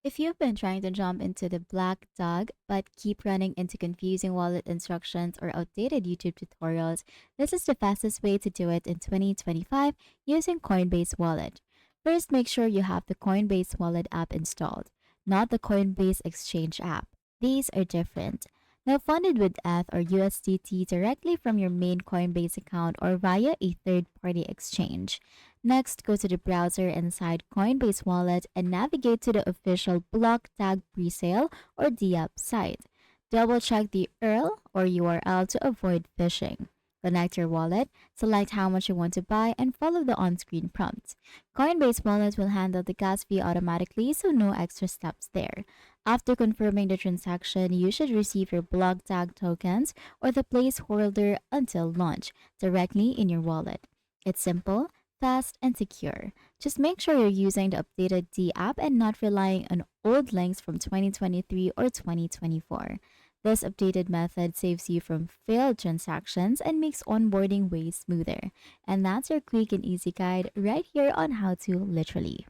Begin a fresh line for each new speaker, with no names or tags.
If you've been trying to jump into the BlockDAG but keep running into confusing wallet instructions or outdated YouTube tutorials, this is the fastest way to do it in 2025 using Coinbase Wallet. First, make sure you have the Coinbase Wallet app installed, not the Coinbase Exchange app. These are different. Now, funded with ETH or USDT directly from your main Coinbase account or via a third party exchange. Next, go to the browser inside Coinbase Wallet and navigate to the official BlockDAG presale or DApp site. Double check the URL or URL to avoid phishing. Connect your wallet, select how much you want to buy, and follow the on screen prompts. Coinbase Wallet will handle the gas fee automatically, so no extra steps there. After confirming the transaction, you should receive your BlockDAG tokens or the placeholder until launch directly in your wallet. It's simple, fast, and secure. Just make sure you're using the updated D app and not relying on old links from 2023 or 2024. This updated method saves you from failed transactions and makes onboarding way smoother. And that's your quick and easy guide right here on how to literally.